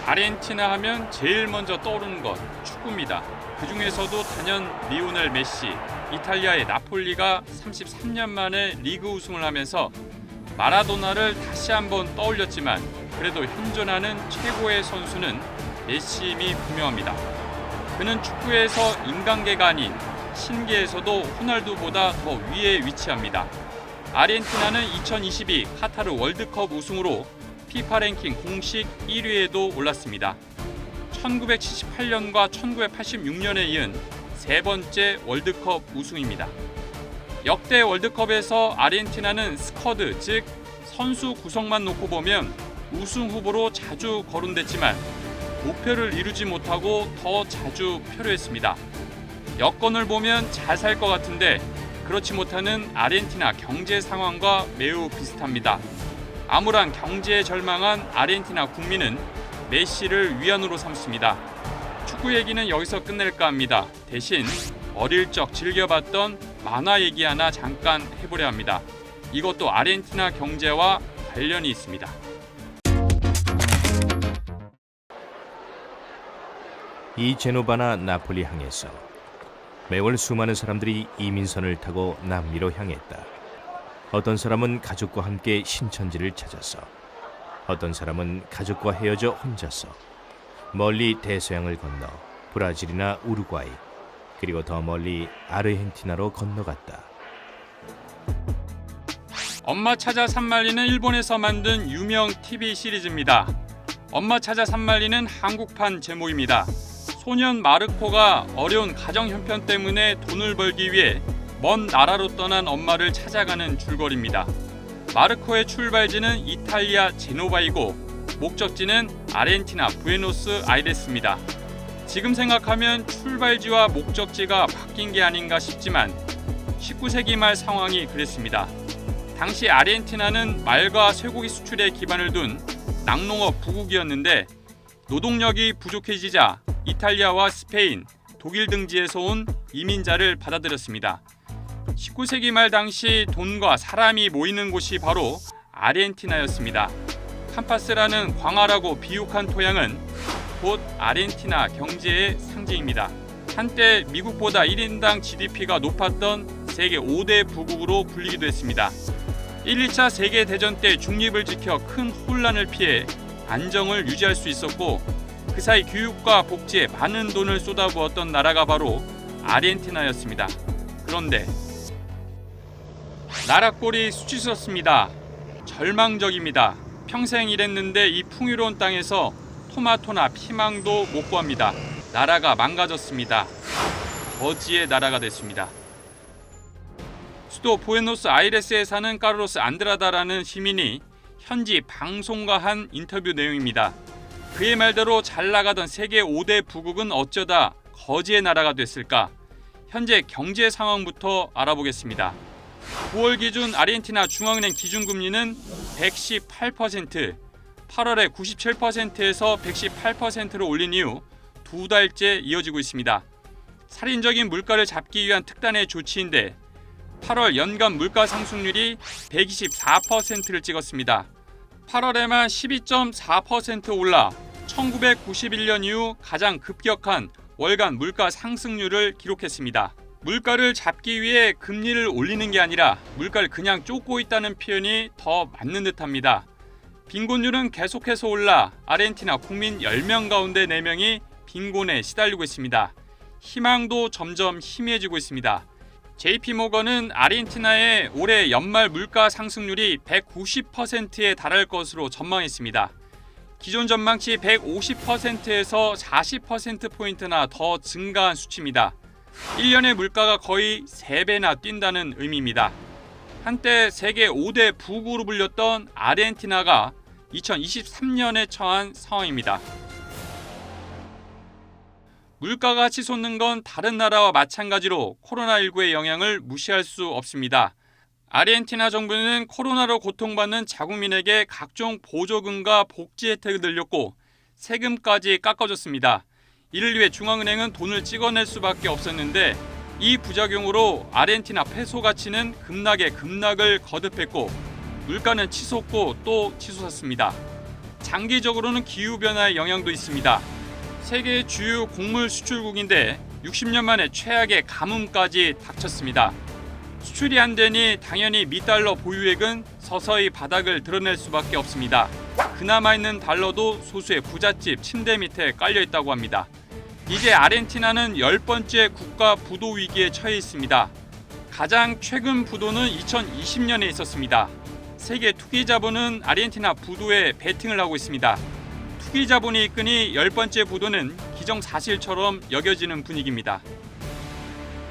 아르헨티나 하면 제일 먼저 떠오르는 것 축구입니다. 그중에서도 단연 리오넬 메시, 이탈리아의 나폴리가 33년 만에 리그 우승을 하면서 마라도나를 다시 한번 떠올렸지만 그래도 현존하는 최고의 선수는 메시임이 분명합니다. 그는 축구에서 인간계가 아닌 신계에서도 호날두보다 더 위에 위치합니다. 아르헨티나는 2022 카타르 월드컵 우승으로 피파 랭킹 공식 1위에도 올랐습니다. 1978년과 1986년에 이은 세 번째 월드컵 우승입니다. 역대 월드컵에서 아르헨티나는 스쿼드, 즉 선수 구성만 놓고 보면 우승 후보로 자주 거론됐지만 목표를 이루지 못하고 더 자주 표류했습니다. 여건을 보면 잘 살 것 같은데 그렇지 못하는 아르헨티나 경제 상황과 매우 비슷합니다. 암울한 경제에 절망한 아르헨티나 국민은 메시를 위안으로 삼습니다. 축구 얘기는 여기서 끝낼까 합니다. 대신 어릴 적 즐겨봤던 만화 얘기 하나 잠깐 해보려 합니다. 이것도 아르헨티나 경제와 관련이 있습니다. 이 제노바나 나폴리 항에서 매월 수많은 사람들이 이민선을 타고 남미로 향했다. 어떤 사람은 가족과 함께 신천지를 찾아서, 어떤 사람은 가족과 헤어져 혼자서 멀리 대서양을 건너 브라질이나 우루과이, 그리고 더 멀리 아르헨티나로 건너갔다. 엄마 찾아 산말리는 일본에서 만든 유명 TV 시리즈입니다. 엄마 찾아 산말리는 한국판 제목입니다. 소년 마르코가 어려운 가정 형편 때문에 돈을 벌기 위해 먼 나라로 떠난 엄마를 찾아가는 줄거리입니다. 마르코의 출발지는 이탈리아 제노바이고 목적지는 아르헨티나 부에노스 아이레스입니다. 지금 생각하면 출발지와 목적지가 바뀐 게 아닌가 싶지만 19세기 말 상황이 그랬습니다. 당시 아르헨티나는 말과 쇠고기 수출에 기반을 둔 낙농업 부국이었는데 노동력이 부족해지자 이탈리아와 스페인, 독일 등지에서 온 이민자를 받아들였습니다. 19세기 말 당시 돈과 사람이 모이는 곳이 바로 아르헨티나였습니다. 캄파스라는 광활하고 비옥한 토양은 곧 아르헨티나 경제의 상징입니다. 한때 미국보다 1인당 GDP가 높았던 세계 5대 부국으로 불리기도 했습니다. 1, 2차 세계대전 때 중립을 지켜 큰 혼란을 피해 안정을 유지할 수 있었고 그 사이 교육과 복지에 많은 돈을 쏟아부었던 나라가 바로 아르헨티나였습니다. 그런데 나라 꼴이 수치스럽습니다. 절망적입니다. 평생 일했는데 이 풍요로운 땅에서 토마토나 피망도 못 구합니다. 나라가 망가졌습니다. 거지의 나라가 됐습니다. 수도 부에노스 아이레스에 사는 카를로스 안드라다라는 시민이 현지 방송과 한 인터뷰 내용입니다. 그의 말대로 잘 나가던 세계 5대 부국은 어쩌다 거지의 나라가 됐을까? 현재 경제 상황부터 알아보겠습니다. 9월 기준 아르헨티나 중앙은행 기준금리는 118%, 8월에 97%에서 118%로 올린 이후 두 달째 이어지고 있습니다. 살인적인 물가를 잡기 위한 특단의 조치인데 8월 연간 물가 상승률이 124%를 찍었습니다. 8월에만 12.4% 올라 1991년 이후 가장 급격한 월간 물가 상승률을 기록했습니다. 물가를 잡기 위해 금리를 올리는 게 아니라 물가를 그냥 쫓고 있다는 표현이 더 맞는 듯합니다. 빈곤율은 계속해서 올라 아르헨티나 국민 10명 가운데 4명이 빈곤에 시달리고 있습니다. 희망도 점점 희미해지고 있습니다. JP모건은 아르헨티나의 올해 연말 물가 상승률이 190%에 달할 것으로 전망했습니다. 기존 전망치 150%에서 40%포인트나 더 증가한 수치입니다. 1년의 물가가 거의 3배나 뛴다는 의미입니다. 한때 세계 5대 부국으로 불렸던 아르헨티나가 2023년에 처한 상황입니다. 물가가 치솟는 건 다른 나라와 마찬가지로 코로나19의 영향을 무시할 수 없습니다. 아르헨티나 정부는 코로나로 고통받는 자국민에게 각종 보조금과 복지 혜택을 늘렸고 세금까지 깎아줬습니다. 이를 위해 중앙은행은 돈을 찍어낼 수밖에 없었는데 이 부작용으로 아르헨티나 페소 가치는 급락에 급락을 거듭했고 물가는 치솟고 또 치솟았습니다. 장기적으로는 기후변화의 영향도 있습니다. 세계 주요 곡물 수출국인데 60년 만에 최악의 가뭄까지 닥쳤습니다. 수출이 안 되니 당연히 미달러 보유액은 서서히 바닥을 드러낼 수밖에 없습니다. 그나마 있는 달러도 소수의 부잣집 침대 밑에 깔려 있다고 합니다. 이제 아르헨티나는 10번째 국가 부도 위기에 처해 있습니다. 가장 최근 부도는 2020년에 있었습니다. 세계 투기자본은 아르헨티나 부도에 베팅을 하고 있습니다. 투기자본이 이끄니 10번째 부도는 기정사실처럼 여겨지는 분위기입니다.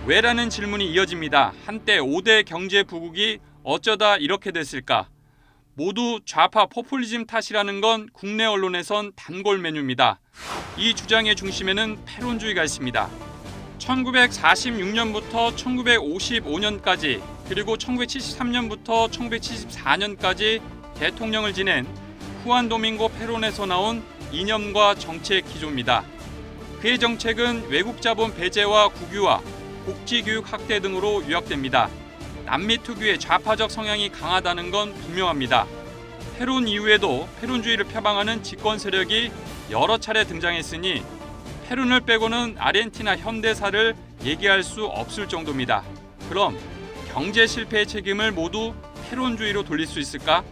왜라는 질문이 이어집니다. 한때 5대 경제 부국이 어쩌다 이렇게 됐을까? 모두 좌파 포퓰리즘 탓이라는 건 국내 언론에선 단골 메뉴입니다. 이 주장의 중심에는 패론주의가 있습니다. 1946년부터 1955년까지 그리고 1973년부터 1974년까지 대통령을 지낸 후안 도밍고 페론에서 나온 이념과 정책 기조입니다. 그의 정책은 외국 자본 배제와 국유화, 복지교육 확대 등으로 요약됩니다. 남미 특유의 좌파적 성향이 강하다는 건 분명합니다. 페론 이후에도 페론주의를 표방하는 집권 세력이 여러 차례 등장했으니 페론을 빼고는 아르헨티나 현대사를 얘기할 수 없을 정도입니다. 그럼 경제 실패의 책임을 모두 페론주의로 돌릴 수 있을까?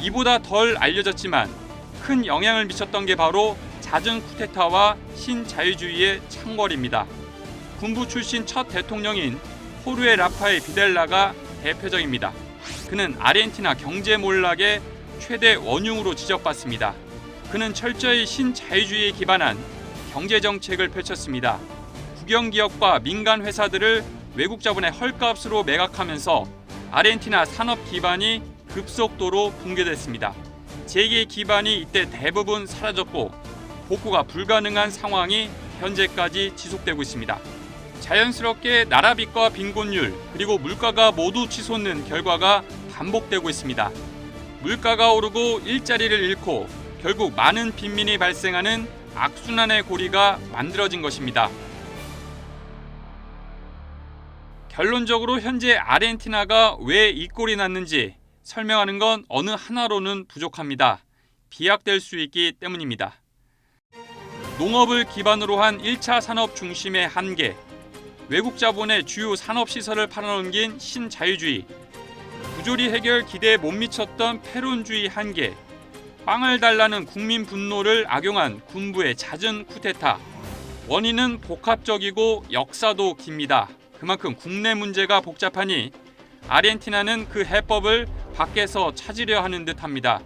이보다 덜 알려졌지만 큰 영향을 미쳤던 게 바로 잦은 쿠데타와 신자유주의의 창궐입니다. 군부 출신 첫 대통령인 호르헤 라파엘 비델라가 대표적입니다. 그는 아르헨티나 경제 몰락의 최대 원흉으로 지적받습니다. 그는 철저히 신자유주의에 기반한 경제 정책을 펼쳤습니다. 국영기업과 민간 회사들을 외국 자본의 헐값으로 매각하면서 아르헨티나 산업 기반이 급속도로 붕괴됐습니다. 재계 기반이 이때 대부분 사라졌고 복구가 불가능한 상황이 현재까지 지속되고 있습니다. 자연스럽게 나라빚과 빈곤율 그리고 물가가 모두 치솟는 결과가 반복되고 있습니다. 물가가 오르고 일자리를 잃고 결국 많은 빈민이 발생하는 악순환의 고리가 만들어진 것입니다. 결론적으로 현재 아르헨티나가 왜 이 꼴이 났는지 설명하는 건 어느 하나로는 부족합니다. 비약될 수 있기 때문입니다. 농업을 기반으로 한 1차 산업 중심의 한계, 외국 자본의 주요 산업시설을 팔아넘긴 신자유주의, 부조리 해결 기대에 못 미쳤던 페론주의 한계, 빵을 달라는 국민 분노를 악용한 군부의 잦은 쿠데타. 원인은 복합적이고 역사도 깁니다. 그만큼 국내 문제가 복잡하니 아르헨티나는 그 해법을 밖에서 찾으려 하는 듯합니다.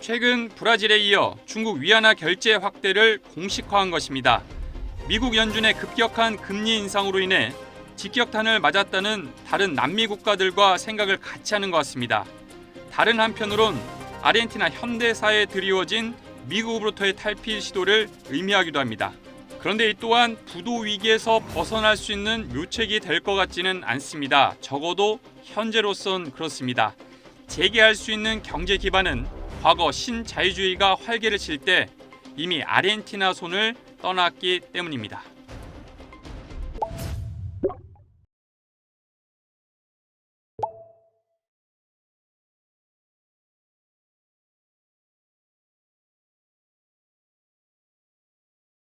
최근 브라질에 이어 중국 위안화 결제 확대를 공식화한 것입니다. 미국 연준의 급격한 금리 인상으로 인해 직격탄을 맞았다는 다른 남미 국가들과 생각을 같이 하는 것 같습니다. 다른 한편으론 아르헨티나 현대사에 드리워진 미국으로부터의 탈피 시도를 의미하기도 합니다. 그런데 이 또한 부도 위기에서 벗어날 수 있는 묘책이 될 것 같지는 않습니다. 적어도 현재로선 그렇습니다. 재개할 수 있는 경제 기반은 과거 신자유주의가 활개를 칠 때 이미 아르헨티나 손을 떠났기 때문입니다.